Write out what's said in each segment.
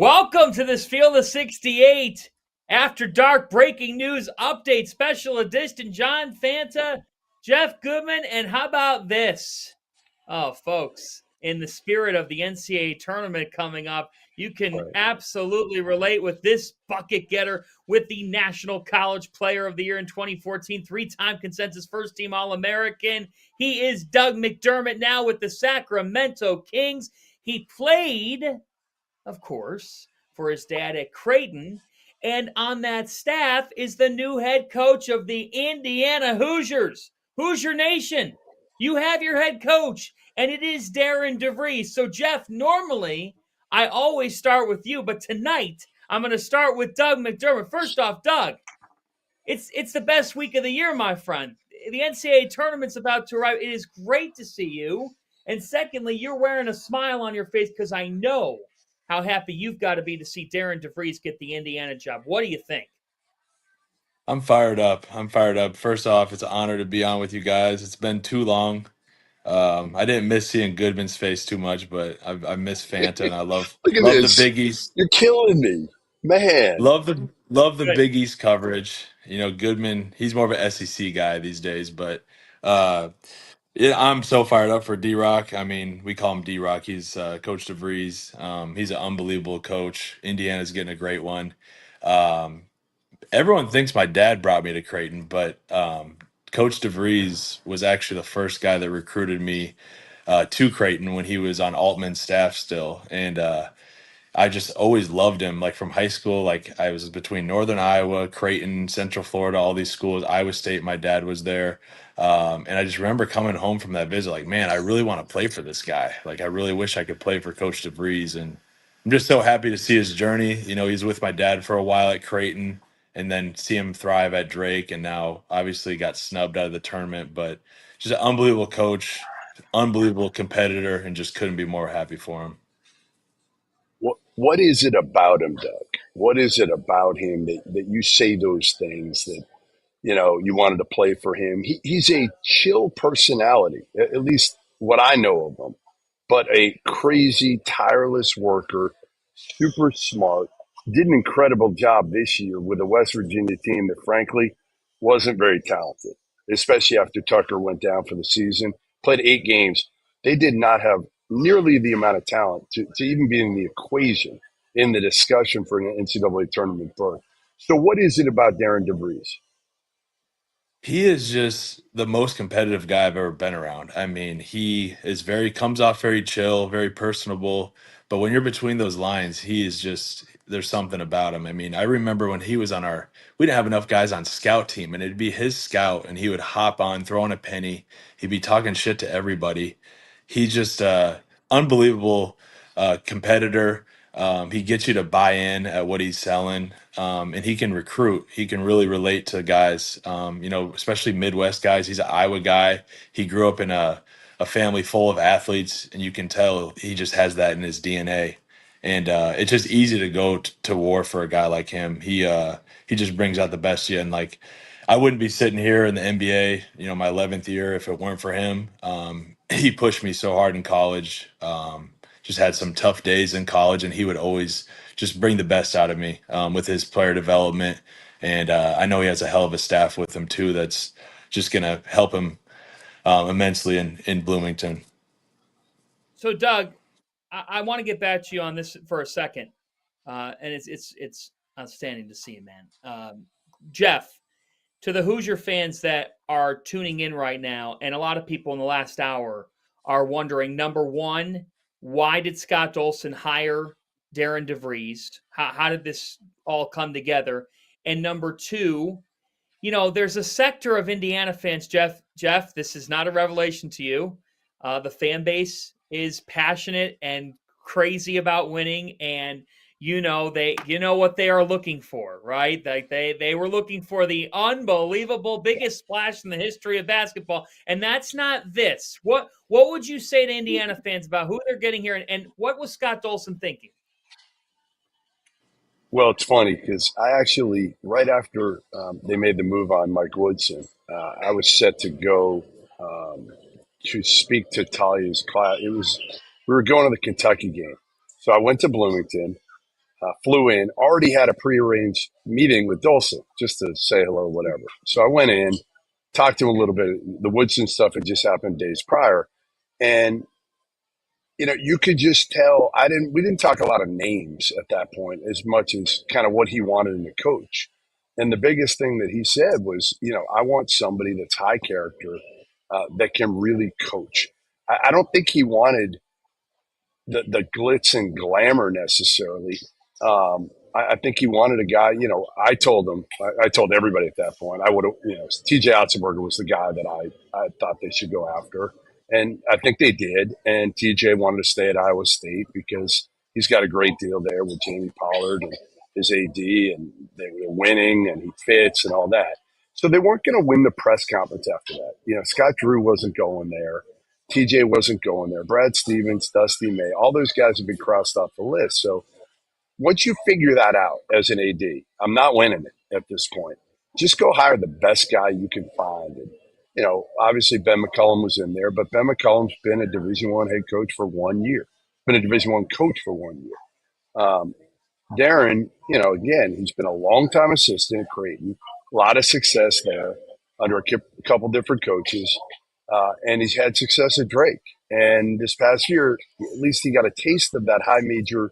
Welcome to this Field of 68 After Dark Breaking News Update Special Edition. John Fanta, Jeff Goodman, and how about this? Oh, folks, in the spirit of the NCAA tournament coming up, you can absolutely relate with this bucket getter with the National College Player of the Year in 2014, three-time consensus first-team All-American. He is Doug McDermott now with the Sacramento Kings. He played, of course, for his dad at Creighton. And on that staff is the new head coach of the Indiana Hoosiers. Hoosier Nation, you have your head coach, and it is Darian DeVries. So, Jeff, normally I always start with you, but tonight I'm going to start with Doug McDermott. First off, Doug, it's the best week of the year, my friend. The NCAA tournament's about to arrive. It is great to see you. And secondly, you're wearing a smile on your face because I know how happy you've got to be to see Darian DeVries get the Indiana job. What do you think? I'm fired up. First off, it's an honor to be on with you guys. It's been too long. I didn't miss seeing Goodman's face too much, but I miss Fanta, and I love Look at love the this. Big East. You're killing me, man. Love the Good. Big East coverage. You know, Goodman, he's more of an SEC guy these days, but uh, yeah, I'm so fired up for D-Rock. I mean, we call him D-Rock. He's Coach DeVries. He's an unbelievable coach. Indiana's getting a great one. Um, Everyone thinks my dad brought me to Creighton, but Coach DeVries was actually the first guy that recruited me to Creighton when he was on Altman's staff still. And I just always loved him. Like from high school, like I was between Northern Iowa, Creighton, Central Florida, all these schools. Iowa State, my dad was there. And I just remember coming home from that visit, like, man, I really want to play for this guy. Like, I really wish I could play for Coach DeVries. And I'm just so happy to see his journey. You know, he's with my dad for a while at Creighton and then see him thrive at Drake. And now obviously got snubbed out of the tournament, but just an unbelievable coach, unbelievable competitor, and just couldn't be more happy for him. What is it about him, Doug? What is it about him that you say those things that, you wanted to play for him? He's a chill personality, at least what I know of him, but a crazy, tireless worker, super smart, did an incredible job this year with a West Virginia team that frankly wasn't very talented, especially after Tucker went down for the season, played 8 games. They did not have nearly the amount of talent to even be in the equation in the discussion for an NCAA tournament berth. So what is it about Darren DeVries? He is just the most competitive guy I've ever been around. I mean, comes off very chill, very personable, but when you're between those lines, there's something about him. I mean, I remember when he was we didn't have enough guys on scout team, and it'd be his scout, and he would hop on, throw in a penny. He'd be talking shit to everybody. He's just unbelievable competitor. He gets you to buy in at what he's selling, and he can recruit. He can really relate to guys, especially Midwest guys. He's an Iowa guy. He grew up in a family full of athletes, and you can tell he just has that in his DNA. And it's just easy to go to war for a guy like him. He just brings out the best in you. And like, I wouldn't be sitting here in the NBA, my 11th year if it weren't for him. He pushed me so hard in college. Just had some tough days in college, and he would always just bring the best out of me with his player development. And I know he has a hell of a staff with him too that's just going to help him immensely in Bloomington. So, Doug, I want to get back to you on this for a second, and it's outstanding to see you, man. Jeff, to the Hoosier fans that are tuning in right now, and a lot of people in the last hour are wondering, number one, why did Scott Dolson hire Darian DeVries? How did this all come together? And number two, there's a sector of Indiana fans, Jeff, this is not a revelation to you. The fan base is passionate and crazy about winning, and what they are looking for, right? Like they were looking for the unbelievable biggest splash in the history of basketball, and that's not this. What would you say to Indiana fans about who they're getting here, and what was Scott Dolson thinking? Well, it's funny because I actually, right after they made the move on Mike Woodson, I was set to go to speak to Talia's class. We were going to the Kentucky game. So I went to Bloomington. flew in, already had a prearranged meeting with Dulcet just to say hello, whatever. So I went in, talked to him a little bit. The Woodson stuff had just happened days prior. And, you could just tell we didn't talk a lot of names at that point as much as kind of what he wanted in a coach. And the biggest thing that he said was, I want somebody that's high character, that can really coach. I don't think he wanted the glitz and glamour necessarily. I think he wanted a guy, I told him, I told everybody at that point, I would have, TJ Otzenberger was the guy that I thought they should go after. And I think they did. And TJ wanted to stay at Iowa State because he's got a great deal there with Jamie Pollard and his AD, and they were winning and he fits and all that. So they weren't going to win the press conference after that. Scott Drew wasn't going there. TJ wasn't going there. Brad Stevens, Dusty May, all those guys have been crossed off the list. So once you figure that out as an AD, I'm not winning it at this point. Just go hire the best guy you can find. And, obviously Ben McCullum was in there, but Ben McCullum's been a Division I head coach for 1 year. Been a Division I coach for 1 year. Darren, again, he's been a long-time assistant at Creighton. A lot of success there under a couple different coaches. And he's had success at Drake. And this past year, at least he got a taste of that high major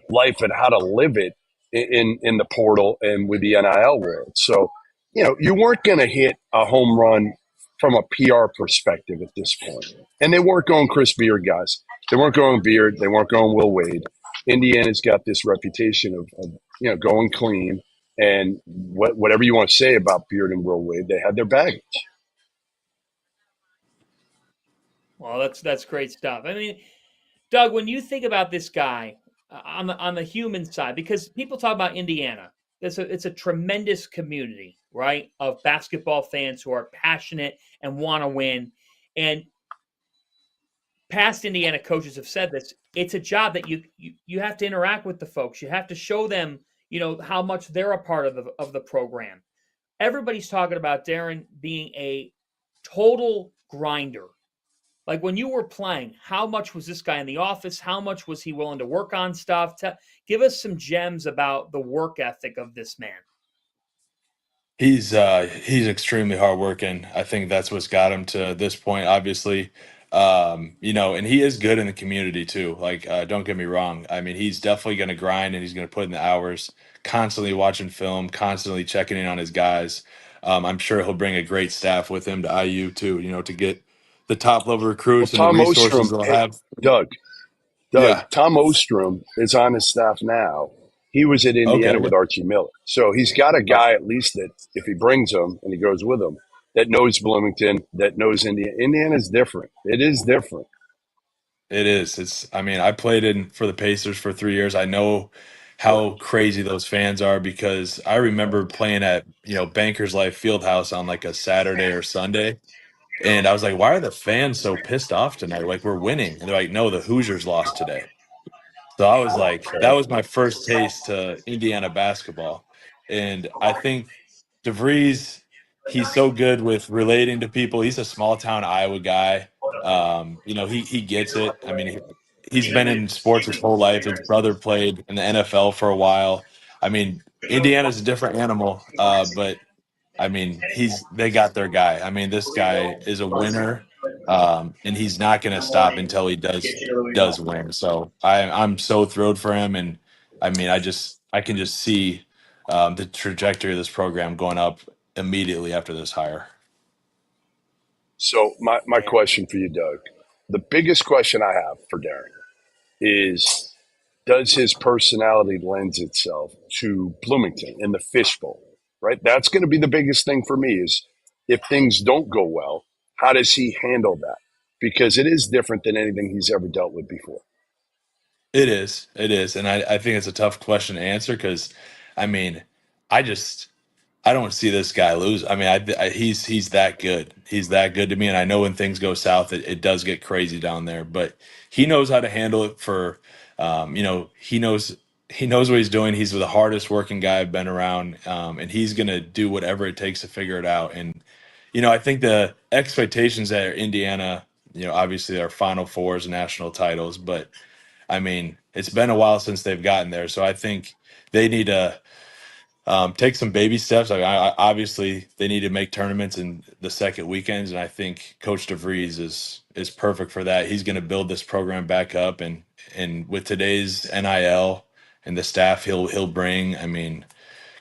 life and how to live it in the portal and with the NIL world. So, you weren't going to hit a home run from a PR perspective at this point. And they weren't going Chris Beard, guys. They weren't going Beard. They weren't going Will Wade. Indiana's got this reputation of going clean. And whatever you want to say about Beard and Will Wade, they had their baggage. Well, that's great stuff. I mean, Doug, when you think about this guy on the human side, because people talk about Indiana, it's a tremendous community, right, of basketball fans who are passionate and want to win. And past Indiana coaches have said this. It's a job that you have to interact with the folks. You have to show them, how much they're a part of the program. Everybody's talking about Darren being a total grinder. Like when you were playing, how much was this guy in the office? How much was he willing to work on stuff? Give us some gems about the work ethic of this man. He's extremely hardworking. I think that's what's got him to this point, obviously. And he is good in the community too. Like, don't get me wrong. I mean, he's definitely going to grind and he's going to put in the hours, constantly watching film, constantly checking in on his guys. I'm sure he'll bring a great staff with him to IU too, to get the top level recruits and the Tom resources Ostrom, they'll have. Doug, Yeah. Tom Ostrom is on his staff now. He was at Indiana with Archie Miller. So he's got a guy at least that if he brings him and he goes with him, that knows Bloomington, that knows Indiana. Indiana's different. It is different. It is. I played for the Pacers for 3 years. I know how crazy those fans are because I remember playing at, Bankers Life Fieldhouse on like a Saturday or Sunday. And I was like, why are the fans so pissed off tonight? Like, we're winning. And they're like, no, the Hoosiers lost today. So I was like, that was my first taste to Indiana basketball. And I think DeVries, he's so good with relating to people. He's a small town Iowa guy. He gets it. I mean, he's been in sports his whole life. His brother played in the NFL for a while. I mean, Indiana's a different animal, but I mean, they got their guy. I mean, this guy is a winner, and he's not going to stop until he does win. So I'm so thrilled for him, and I mean, I can just see the trajectory of this program going up immediately after this hire. So my question for you, Doug, the biggest question I have for Darren is, does his personality lends itself to Bloomington in the fishbowl? Right? That's going to be the biggest thing for me is if things don't go well, how does he handle that? Because it is different than anything he's ever dealt with before. It is. And I think it's a tough question to answer because, I mean, I don't see this guy lose. I mean, he's that good. He's that good to me. And I know when things go south, it does get crazy down there, but he knows how to handle it he knows what he's doing. He's the hardest working guy I've been around, and he's going to do whatever it takes to figure it out. And, I think the expectations at Indiana, obviously our Final Fours, national titles, but I mean, it's been a while since they've gotten there. So I think they need to take some baby steps. Obviously, they need to make tournaments in the second weekends, and I think Coach DeVries is perfect for that. He's going to build this program back up, and with today's NIL and the staff he'll bring, I mean,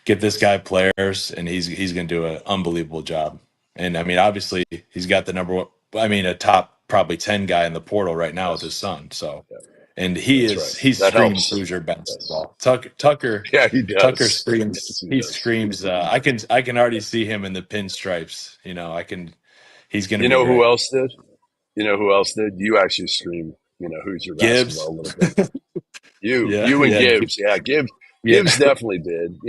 get this guy players, and he's going to do an unbelievable job. And I mean, obviously, he's got the number one. I mean, a top probably 10 guy in the portal right now with his son. So, Yeah, and that's right. he's That screams helps. Hoosier Yes. basketball. Tucker Yeah, he Tucker does. screams. Yes, he He does. screams. I can already see him in the pinstripes. You know, I can. He's going to You be know who great. else did? You know who else did? You actually scream, who's your basketball Gibbs. a little bit. Yeah, You and yeah, Gibbs. Yeah, Gibbs. yeah. Gibbs definitely did.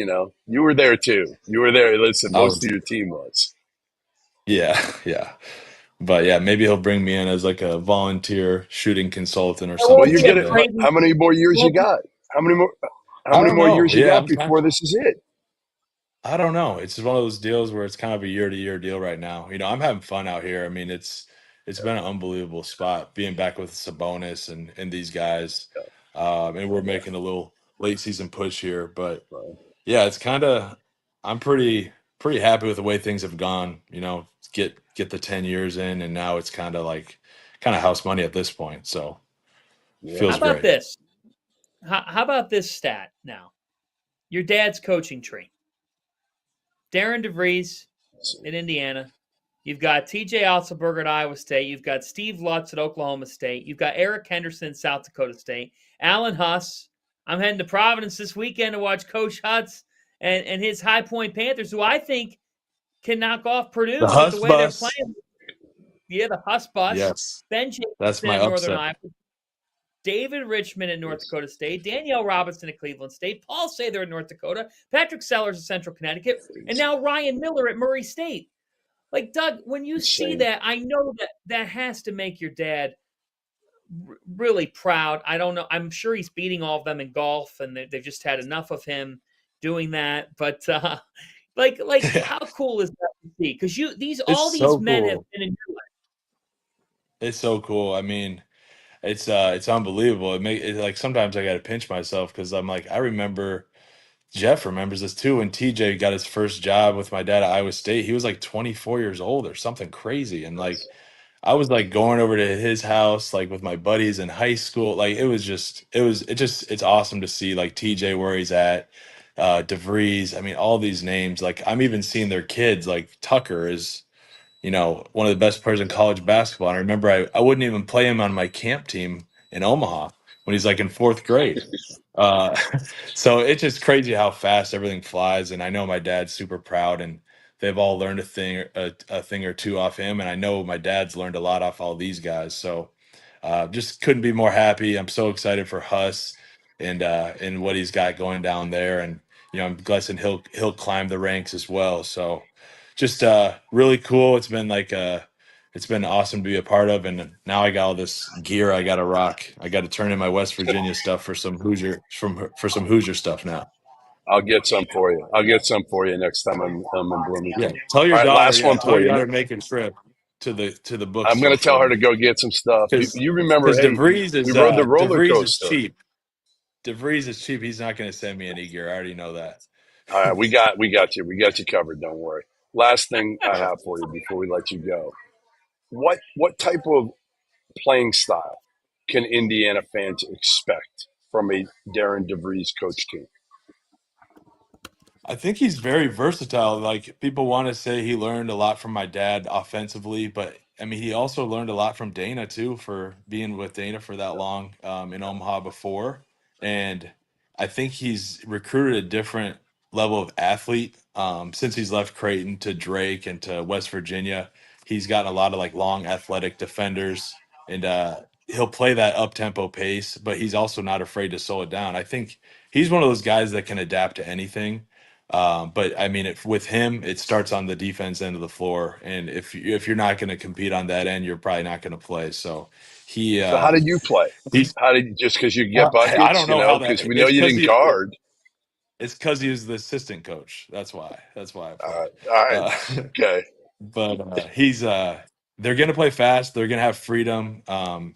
You were there too. You were there. Listen, I most was. of your team was. Yeah, yeah. But yeah, maybe he'll bring me in as like a volunteer shooting consultant or It Well, won't something you're be a gonna. someday. crazy. How many more years you Won't be, got? How many more? How I many don't more know. years you Yeah, got before this is it? I don't know. It's one of those deals where it's kind of a year to year deal right now. You know, I'm having fun out here. I mean, it's been an unbelievable spot being back with Sabonis and these guys. And we're Yeah. making a little late season push here, but Well, yeah, it's kind of I'm pretty happy with the way things have gone. You know, get the 10 years in, and now it's kind of like kind of house money at this point. So yeah. how feels about great. this? How about this stat now? Your dad's coaching tree. Darian DeVries at Indiana. You've got TJ Otzelberger at Iowa State. You've got Steve Lutz at Oklahoma State. You've got Eric Henderson at South Dakota State. Alan Huss. I'm heading to Providence this weekend to watch Coach Huss and his High Point Panthers, who I think can knock off The Purdue with the Huss way they're bus. playing. Yeah, the Huss bus. Yes, Ben that's Jacobson my at Northern upset. Iowa. David Richmond at North Yes. Dakota State, Danielle Robinson at Cleveland State, Paul Sather at North Dakota, Patrick Sellers at Central Connecticut, and now Ryan Miller at Murray State. Like, Doug, when you see Insane. that, I know that has to make your dad really proud. I don't know. I'm sure he's beating all of them in golf, and they've just had enough of him doing that. But how cool is that to see? Because It's all these so men have cool. been in your life. It's so cool. I mean, it's unbelievable. Like sometimes I got to pinch myself because I'm like I remember Jeff remembers this too when TJ got his first job with my dad at Iowa State. He was like 24 years old or something crazy, and like Yes. I was like going over to his house like with my buddies in high school. Like it's awesome to see like TJ where he's at, DeVries. I mean, all these names. Like I'm even seeing their kids. Like Tucker is, one of the best players in Yeah. college basketball. And I remember I wouldn't even play him on my camp team in Omaha when he's like in fourth grade. Uh, so it's just crazy how fast everything flies. And I know my dad's super proud, and they've all learned a thing or two off him. And I know my dad's learned a lot off all these guys. So just couldn't be more happy. I'm so excited for Huss and what he's got going down there. And I'm guessing he'll climb the ranks as well. So just really cool. It's been awesome to be a part of, and now I got all this gear I got to rock. I got to turn in my West Virginia stuff for some Hoosier stuff now. I'll get some for you. I'll get some for you next time I'm in Yeah, Bloomington. tell All your right, daughter. last Yeah, one tell for your you. daughter to make a trip to I'm going bookstore to tell for her to me go get some stuff. because You remember? Hey, DeVries we is rode the roller DeVries is coaster. cheap. DeVries is cheap. He's not going to send me any gear. I already know that. All right, we got you. We got you covered. Don't worry. Last thing I Yep. have for you before we let you go. What type of playing style can Indiana fans expect from a Darren DeVries coach team? I think he's very versatile. Like people want to say he learned a lot from my dad offensively, but I mean he also learned a lot from Dana too for being with Dana for that long in Omaha before. And I think he's recruited a different level of athlete since he's left Creighton to Drake and to West Virginia. He's gotten a lot of like long athletic defenders, and he'll play that up tempo pace, but he's also not afraid to slow it down. I think he's one of those guys that can adapt to anything. But I mean, with him, it starts on the defense end of the floor, and if you're not going to compete on that end, you're probably not going to play. So he So how did you play? he's How did just because you get I buckets, don't know how because that we know you didn't guard. it's because he was the assistant coach. That's why I All play. right, all right, Uh, okay. but they're going to play fast. They're going to have freedom.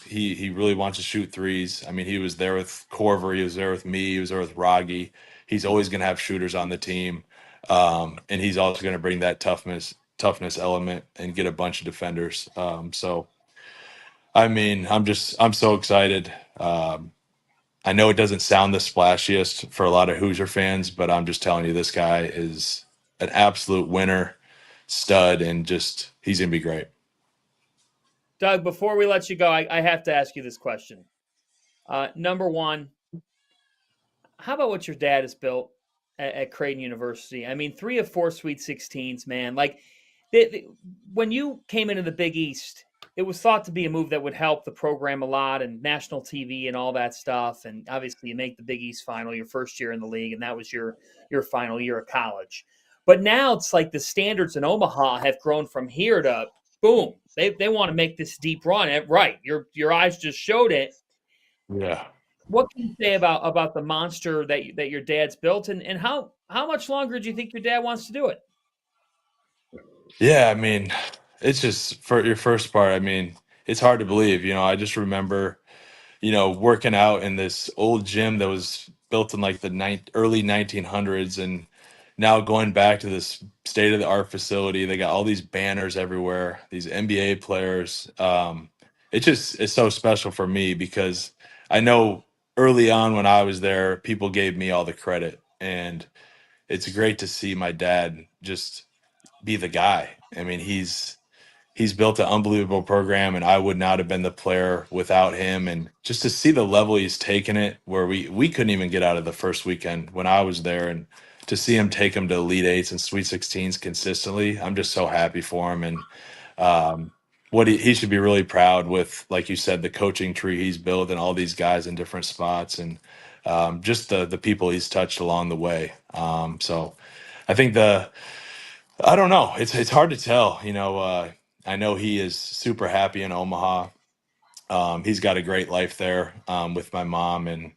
He really wants to shoot threes. I mean, he was there with Corver. He was there with me. He was there with Rogge. He's always going to have shooters on the team, and he's also going to bring that toughness element and get a bunch of defenders. So, I mean, I'm so excited. I know it doesn't sound the splashiest for a lot of Hoosier fans, but I'm just telling you, this guy is an absolute winner, stud, and just he's going to be great. Doug, before we let you go, I have to ask you this question. Number one, how about what your dad has built at Creighton University? I mean, 3 of 4 Sweet 16s, man. Like, when you came into the Big East, it was thought to be a move that would help the program a lot and national TV and all that stuff. And obviously, you make the Big East final your first year in the league, and that was your final year of college. But now it's like the standards in Omaha have grown from here to boom. They want to make this deep run. Right, your eyes just showed it. Yeah. What can you say about the monster that your dad's built, and how much longer do you think your dad wants to do it? Yeah, I mean, it's just for your first part. I mean, it's hard to believe. I just remember, working out in this old gym that was built in like the early 1900s, and now going back to this state of the art facility. They got all these banners everywhere, these NBA players. It's so special for me because I know early on when I was there, people gave me all the credit, and it's great to see my dad just be the guy. I mean, he's built an unbelievable program, and I would not have been the player without him. And just to see the level he's taken it, where we couldn't even get out of the first weekend when I was there, and to see him take him to Elite Eights and Sweet 16s consistently, I'm just so happy for him. And what he should be really proud with, like you said, the coaching tree he's built and all these guys in different spots, and just the people he's touched along the way. So I think I don't know. It's hard to tell. I know he is super happy in Omaha. He's got a great life there with my mom, and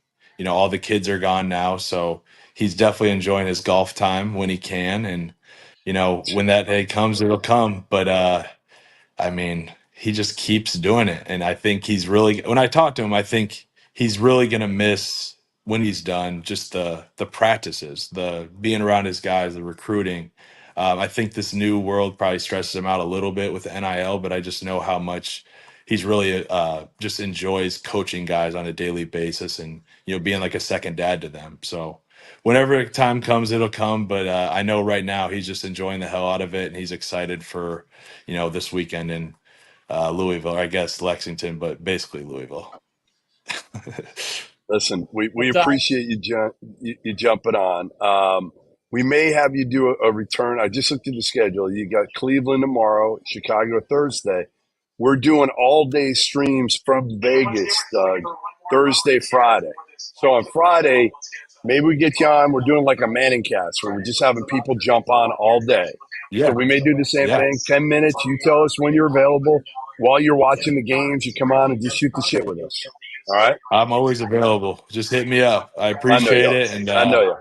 all the kids are gone now, so he's definitely enjoying his golf time when he can. And when that day comes, it'll come. But I mean, he just keeps doing it. And I think when I talk to him, I think he's really going to miss when he's done just the practices, the being around his guys, the recruiting. I think this new world probably stresses him out a little bit with the NIL, but I just know how much he's really just enjoys coaching guys on a daily basis, and being like a second dad to them. So whenever time comes, it'll come. But I know right now he's just enjoying the hell out of it, and he's excited for this weekend in Louisville, or I guess Lexington, but basically Louisville. Listen, we appreciate you jumping on. We may have you do a return. I just looked at the schedule. You got Cleveland tomorrow, Chicago Thursday. We're doing all-day streams from Vegas, Doug, Thursday, Friday. So on Friday, maybe we get you on. We're doing like a Manning cast where we're just having people jump on all day. Yeah. So we may do the same thing. 10 minutes. You tell us when you're available. While you're watching the games, you come on and just shoot the shit with us. All right? I'm always available. Just hit me up. I appreciate it. And I know you.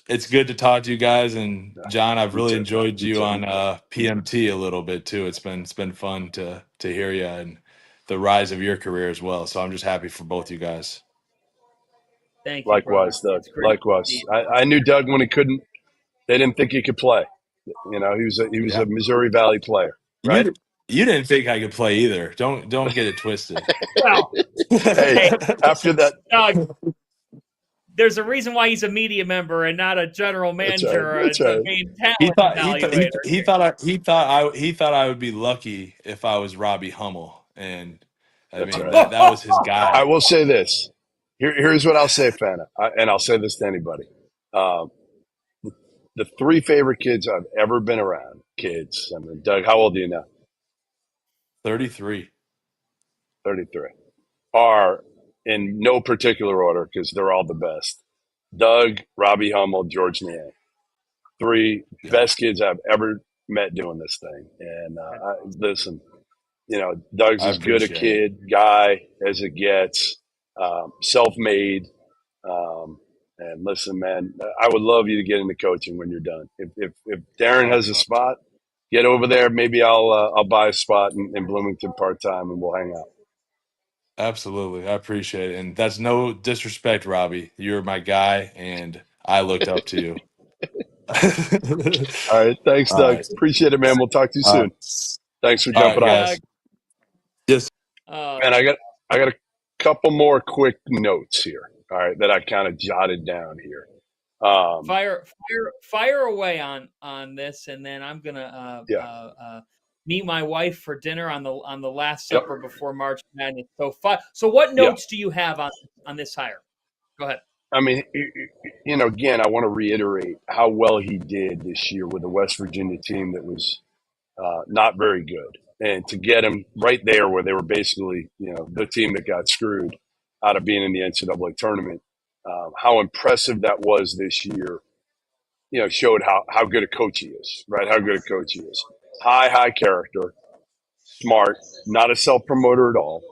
It's good to talk to you guys. And John, I've really enjoyed you on PMT a little bit too. It's been fun to hear you and the rise of your career as well. So I'm just happy for both you guys. Thank you. Likewise, Doug. Likewise. I knew Doug when he couldn't. They didn't think he could play. He was a Missouri Valley player, right? You didn't think I could play either. Don't get it twisted. Well, hey, after that, Doug, there's a reason why he's a media member and not a general manager. That's right. He thought I would be lucky if I was Robbie Hummel, and I mean that was his guy. I will say this. Here's what I'll say, Fanta, and I'll say this to anybody. The 3 favorite kids I've ever been around, kids. I mean, Doug, how old are you now? 33. 33. Are in no particular order because they're all the best. Doug, Robbie Hummel, George Niang. 3 best kids I've ever met doing this thing. And listen, Doug's as good a guy as it gets, self-made. And listen, man, I would love you to get into coaching when you're done. If Darren has a spot, get over there. Maybe I'll buy a spot in Bloomington part time, and we'll hang out. Absolutely. I appreciate it. And that's no disrespect, Robbie. You're my guy, and I looked up to you. All right. Thanks, All Doug. right. Appreciate it, man. We'll talk to you All soon. right. Thanks for All right, jumping on. guys. Yes. Man, I got a couple more quick notes here. All right, that I kind of jotted down here. Fire away on this, and then I'm gonna meet my wife for dinner on the Last Supper before March Madness. So what notes do you have on this hire? Go ahead. I mean, again, I want to reiterate how well he did this year with a West Virginia team that was not very good, and to get him right there where they were basically, the team that got screwed out of being in the NCAA tournament. How impressive that was this year, showed how good a coach he is, right? How good a coach he is. High character, smart, not a self-promoter at all.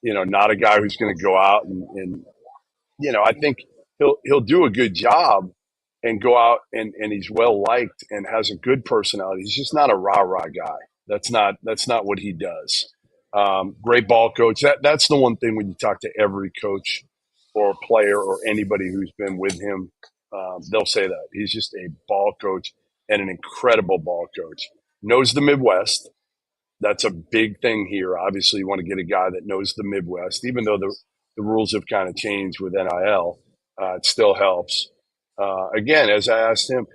Not a guy who's going to go out and I think he'll do a good job and go out and he's well liked and has a good personality. He's just not a rah-rah guy. That's not what he does. Great ball coach. That's the one thing when you talk to every coach or player or anybody who's been with him, they'll say that. He's just a ball coach and an incredible ball coach. Knows the Midwest. That's a big thing here. Obviously, you want to get a guy that knows the Midwest, even though the rules have kind of changed with NIL. It still helps. Again, as I asked him,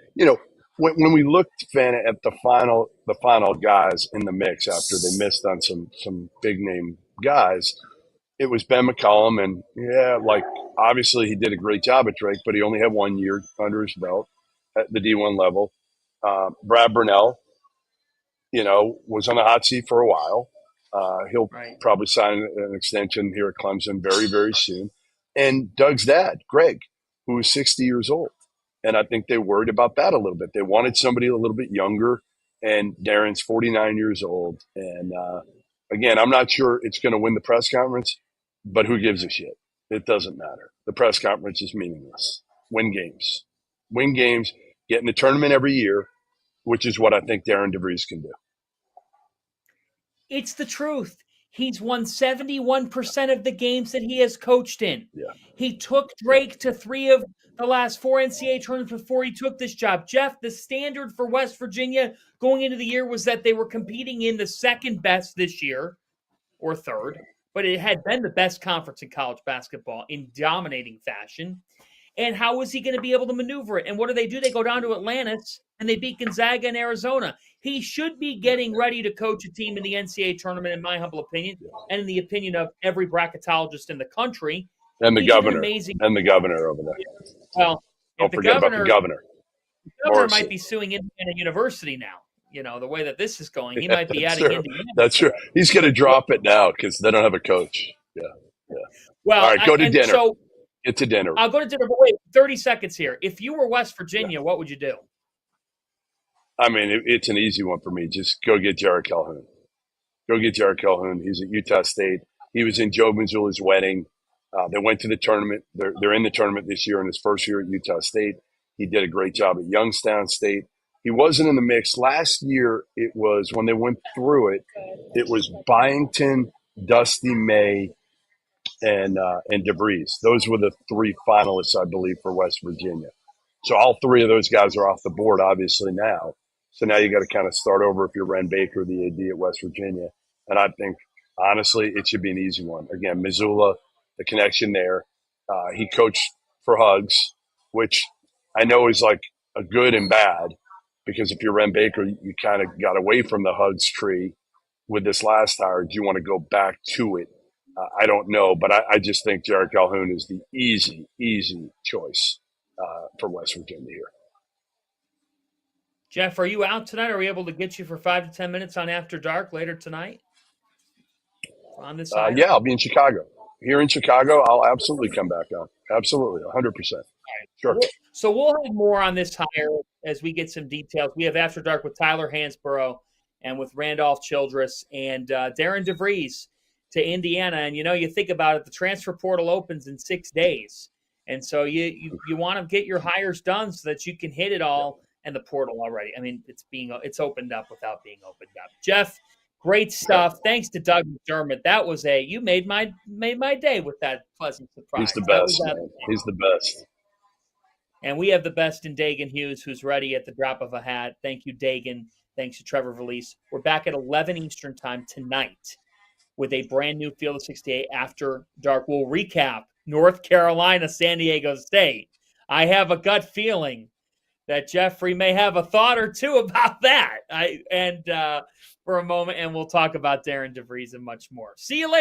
when we looked, Fanta, at the final guys in the mix after they missed on some big name guys, it was Ben McCollum, and obviously he did a great job at Drake, but he only had 1 year under his belt at the D1 level. Brad Burnell, was on the hot seat for a while. He'll probably sign an extension here at Clemson very, very soon. And Doug's dad, Greg, who is 60 years old. And I think they worried about that a little bit. They wanted somebody a little bit younger, and Darren's 49 years old. And again, I'm not sure it's going to win the press conference, but who gives a shit? It doesn't matter. The press conference is meaningless. Win games. Get in the tournament every year, which is what I think Darian DeVries can do. It's the truth. He's won 71% of the games that he has coached in. Yeah. He took Drake to 3 of the last 4 NCAA tournaments before he took this job. Jeff, the standard for West Virginia going into the year was that they were competing in the second best this year, or third, but it had been the best conference in college basketball in dominating fashion. And how was he going to be able to maneuver it? And what do? They go down to Atlantis, and they beat Gonzaga and Arizona. He should be getting ready to coach a team in the NCAA tournament, in my humble opinion, and in the opinion of every bracketologist in the country. And the governor. And the governor over there. Well, don't forget about the governor. The governor might be suing Indiana University now. The way that this is going, he might be adding Indiana. That's true. He's going to drop it now because they don't have a coach. Yeah. Well, all right, go to dinner. So, get to dinner. I'll go to dinner, but wait, 30 seconds here. If you were West Virginia, what would you do? I mean, it's an easy one for me. Just go get Jared Calhoun. He's at Utah State. He was in Joe Mazzulla's wedding. They went to the tournament. They're in the tournament this year in his first year at Utah State. He did a great job at Youngstown State. He wasn't in the mix. Last year, it was when they went through it, it was Byington, Dusty May, and DeVries. Those were the 3 finalists, I believe, for West Virginia. So all 3 of those guys are off the board, obviously, now. So now you got to kind of start over if you're Ren Baker, the AD at West Virginia. And I think, honestly, it should be an easy one. Again, Mazzulla, the connection there. He coached for Hugs, which I know is like a good and bad, because if you're Ren Baker, you kind of got away from the Hugs tree with this last hire. Do you want to go back to it? I don't know, but I just think Jared Calhoun is the easy choice for West Virginia here. Jeff, are you out tonight? Are we able to get you for 5 to 10 minutes on After Dark later tonight? On this side? Yeah, I'll be in Chicago. Here in Chicago, I'll absolutely come back on. Absolutely, 100%. Sure. So we'll have more on this hire as we get some details. We have After Dark with Tyler Hansborough and with Randolph Childress and Darian DeVries to Indiana. And, you think about it, the transfer portal opens in 6 days. And so you want to get your hires done so that you can hit it all and the portal already. I mean, it's opened up without being opened up. Jeff, great stuff. Thanks to Doug McDermott. That was you made my day with that pleasant surprise. He's the best, man. He's the best. And we have the best in Dagan Hughes, who's ready at the drop of a hat. Thank you, Dagan. Thanks to Trevor Valise. We're back at 11 Eastern time tonight with a brand new Field of 68 after dark. We'll recap North Carolina, San Diego State. I have a gut feeling that Jeffrey may have a thought or two about that. For a moment, and we'll talk about Darian DeVries and much more. See you later.